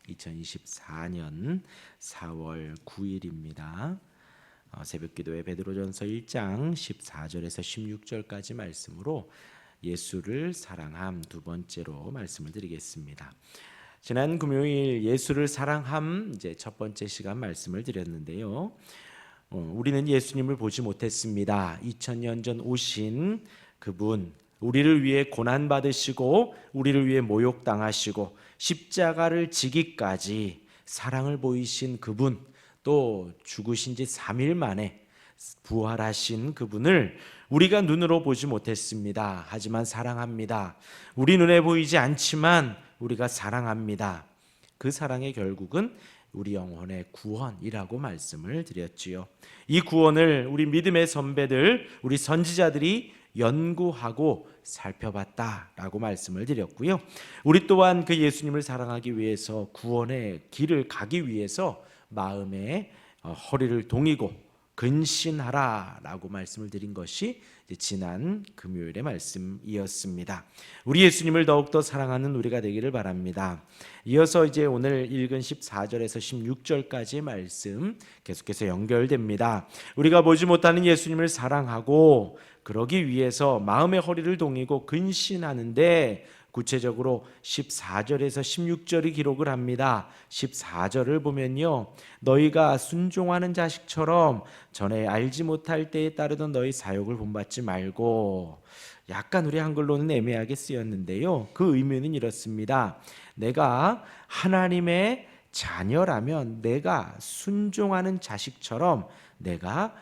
2024년 4월 9일입니다. 새벽기도회 베드로전서 1장 14절에서 16절까지 말씀으로 예수를 사랑함 두 번째로 말씀을 드리겠습니다. 지난 금요일 예수를 사랑함 이제 첫 번째 시간 말씀을 드렸는데요. 우리는 예수님을 보지 못했습니다. 2000년 전 오신 그분, 우리를 위해 고난 받으시고 우리를 위해 모욕당하시고 십자가를 지기까지 사랑을 보이신 그분, 또 죽으신 지 3일 만에 부활하신 그분을 우리가 눈으로 보지 못했습니다. 하지만 사랑합니다. 우리 눈에 보이지 않지만 우리가 사랑합니다. 그 사랑의 결국은 우리 영혼의 구원이라고 말씀을 드렸지요. 이 구원을 우리 믿음의 선배들, 우리 선지자들이 연구하고 살펴봤다라고 말씀을 드렸고요. 우리 또한 그 예수님을 사랑하기 위해서 구원의 길을 가기 위해서 마음에 허리를 동이고 근신하라라고 말씀을 드린 것이 지난 금요일의 말씀이었습니다. 우리 예수님을 더욱더 사랑하는 우리가 되기를 바랍니다. 이어서 이제 오늘 읽은 14절에서 16절까지의 말씀 계속해서 연결됩니다. 우리가 보지 못하는 예수님을 사랑하고 그러기 위해서 마음의 허리를 동이고 근신하는데 구체적으로 14절에서 16절이 기록을 합니다. 14절을 보면요, 너희가 순종하는 자식처럼 전에 알지 못할 때에 따르던 너희 사욕을 본받지 말고, 약간 우리 한글로는 애매하게 쓰였는데요, 그 의미는 이렇습니다. 내가 하나님의 자녀라면, 내가 순종하는 자식처럼, 내가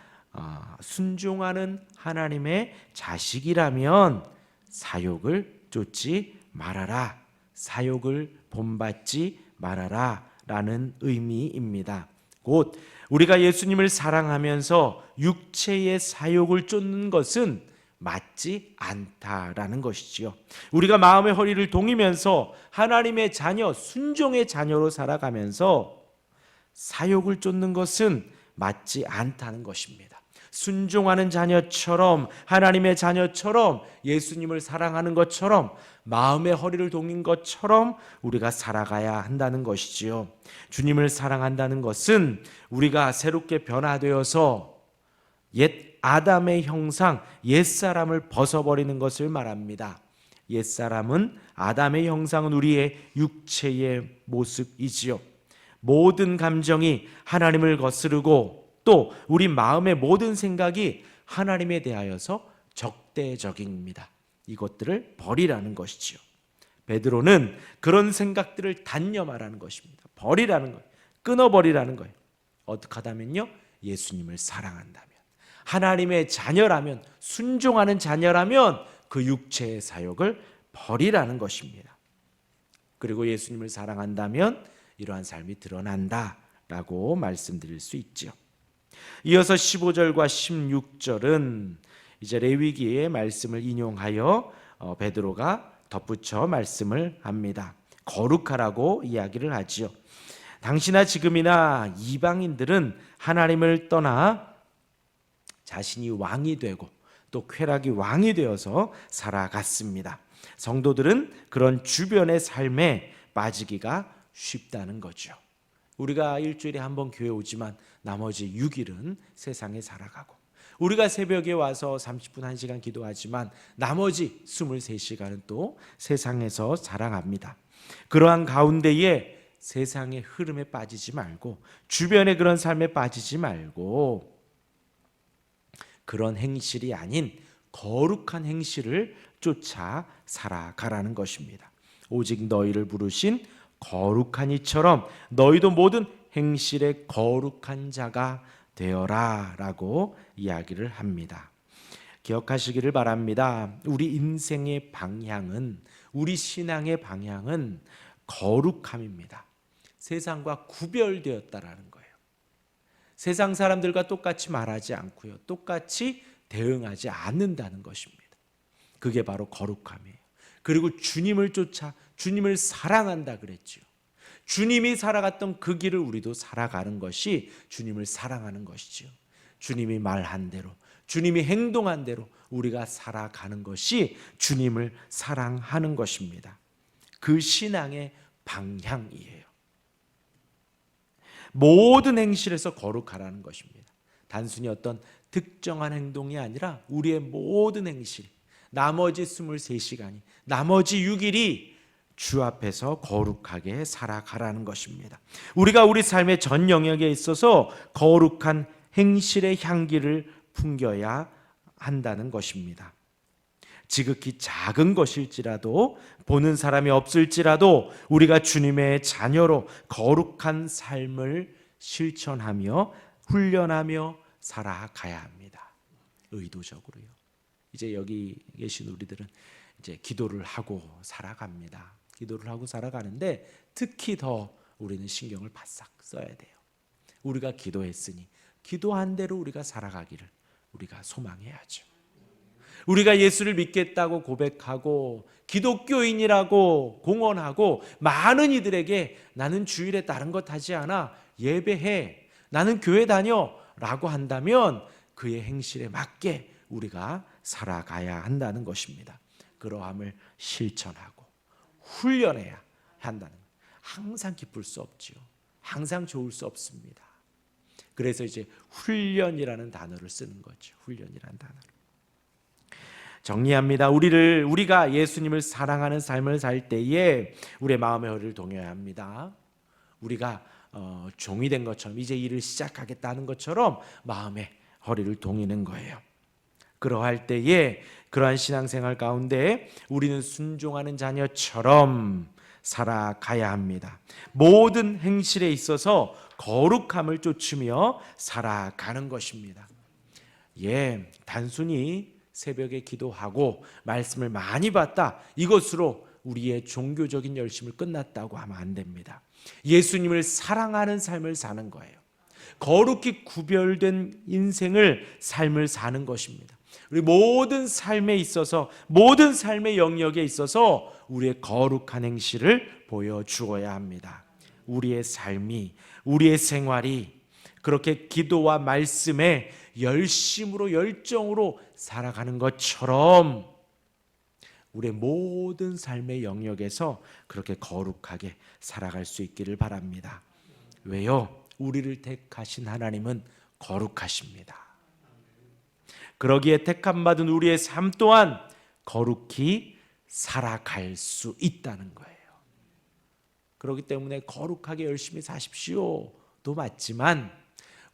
순종하는 하나님의 자식이라면 사욕을 쫓지 말아라, 사욕을 본받지 말아라 라는 의미입니다. 곧 우리가 예수님을 사랑하면서 육체의 사욕을 쫓는 것은 맞지 않다라는 것이지요. 우리가 마음의 허리를 동이면서 하나님의 자녀, 순종의 자녀로 살아가면서 사욕을 쫓는 것은 맞지 않다는 것입니다. 순종하는 자녀처럼, 하나님의 자녀처럼, 예수님을 사랑하는 것처럼, 마음의 허리를 동인 것처럼 우리가 살아가야 한다는 것이지요. 주님을 사랑한다는 것은 우리가 새롭게 변화되어서 옛 아담의 형상, 옛사람을 벗어버리는 것을 말합니다. 옛사람은, 아담의 형상은 우리의 육체의 모습이지요. 모든 감정이 하나님을 거스르고 또 우리 마음의 모든 생각이 하나님에 대하여서 적대적입니다. 이것들을 버리라는 것이지요. 베드로는 그런 생각들을 단념하라는 것입니다. 버리라는 거예요. 끊어버리라는 거예요. 어떻게 하다면요, 예수님을 사랑한다면, 하나님의 자녀라면, 순종하는 자녀라면 그 육체의 사욕을 버리라는 것입니다. 그리고 예수님을 사랑한다면 이러한 삶이 드러난다라고 말씀드릴 수 있죠. 이어서 15절과 16절은 이제 레위기의 말씀을 인용하여 베드로가 덧붙여 말씀을 합니다. 거룩하라고 이야기를 하지요. 당시나 지금이나 이방인들은 하나님을 떠나 자신이 왕이 되고 또 쾌락이 왕이 되어서 살아갔습니다. 성도들은 그런 주변의 삶에 빠지기가 쉽다는 거죠. 우리가 일주일에 한 번 교회 오지만 나머지 6일은 세상에 살아가고, 우리가 새벽에 와서 30분 1시간 기도하지만 나머지 23시간은 또 세상에서 살아갑니다. 그러한 가운데에 세상의 흐름에 빠지지 말고, 주변의 그런 삶에 빠지지 말고, 그런 행실이 아닌 거룩한 행실을 쫓아 살아가라는 것입니다. 오직 너희를 부르신 거룩한 이처럼 너희도 모든 행실에 거룩한 자가 되어라 라고 이야기를 합니다. 기억하시기를 바랍니다. 우리 인생의 방향은, 우리 신앙의 방향은 거룩함입니다. 세상과 구별되었다라는 거예요. 세상 사람들과 똑같이 말하지 않고요, 똑같이 대응하지 않는다는 것입니다. 그게 바로 거룩함이에요. 그리고 주님을 쫓아 주님을 사랑한다 그랬죠. 주님이 살아갔던 그 길을 우리도 살아가는 것이 주님을 사랑하는 것이죠. 주님이 말한 대로, 주님이 행동한 대로 우리가 살아가는 것이 주님을 사랑하는 것입니다. 그 신앙의 방향이에요. 모든 행실에서 거룩하라는 것입니다. 단순히 어떤 특정한 행동이 아니라 우리의 모든 행실, 나머지 23시간이, 나머지 6일이 주 앞에서 거룩하게 살아가라는 것입니다. 우리가 우리 삶의 전 영역에 있어서 거룩한 행실의 향기를 풍겨야 한다는 것입니다. 지극히 작은 것일지라도, 보는 사람이 없을지라도 우리가 주님의 자녀로 거룩한 삶을 실천하며 훈련하며 살아가야 합니다. 의도적으로요. 이제 여기 계신 우리들은 이제 기도를 하고 살아갑니다. 기도를 하고 살아가는데 특히 더 우리는 신경을 바싹 써야 돼요. 우리가 기도했으니 기도한 대로 우리가 살아가기를 우리가 소망해야죠. 우리가 예수를 믿겠다고 고백하고 기독교인이라고 공언하고 많은 이들에게 나는 주일에 다른 것 하지 않아, 예배해, 나는 교회 다녀 라고 한다면 그의 행실에 맞게 우리가 살아가야 한다는 것입니다. 그러함을 실천하고 훈련해야 한다는 것. 항상 기쁠 수 없지요. 항상 좋을 수 없습니다. 그래서 이제 훈련이라는 단어를 쓰는 거죠. 훈련이라는 단어를. 정리합니다. 우리가 예수님을 사랑하는 삶을 살 때에 우리의 마음의 허리를 동여야 합니다. 우리가 종이 된 것처럼 이제 일을 시작하겠다는 것처럼 마음의 허리를 동이는 거예요. 그러할 때에 그러한 신앙생활 가운데 우리는 순종하는 자녀처럼 살아가야 합니다. 모든 행실에 있어서 거룩함을 쫓으며 살아가는 것입니다. 단순히 새벽에 기도하고 말씀을 많이 받다, 이것으로 우리의 종교적인 열심을 끝났다고 하면 안 됩니다. 예수님을 사랑하는 삶을 사는 거예요. 거룩히 구별된 삶을 사는 것입니다. 우리 모든 삶에 있어서, 모든 삶의 영역에 있어서 우리의 거룩한 행실을 보여주어야 합니다. 우리의 삶이, 우리의 생활이 그렇게 기도와 말씀에 열심으로, 열정으로 살아가는 것처럼 우리의 모든 삶의 영역에서 그렇게 거룩하게 살아갈 수 있기를 바랍니다. 왜요? 우리를 택하신 하나님은 거룩하십니다. 그러기에 택함받은 우리의 삶 또한 거룩히 살아갈 수 있다는 거예요. 그렇기 때문에 거룩하게 열심히 사십시오도 맞지만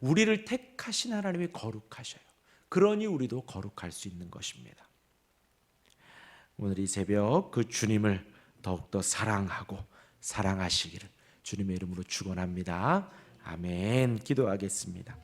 우리를 택하신 하나님이 거룩하셔요. 그러니 우리도 거룩할 수 있는 것입니다. 오늘 이 새벽 그 주님을 더욱더 사랑하고 사랑하시기를 주님의 이름으로 축원합니다. 아멘. 기도하겠습니다.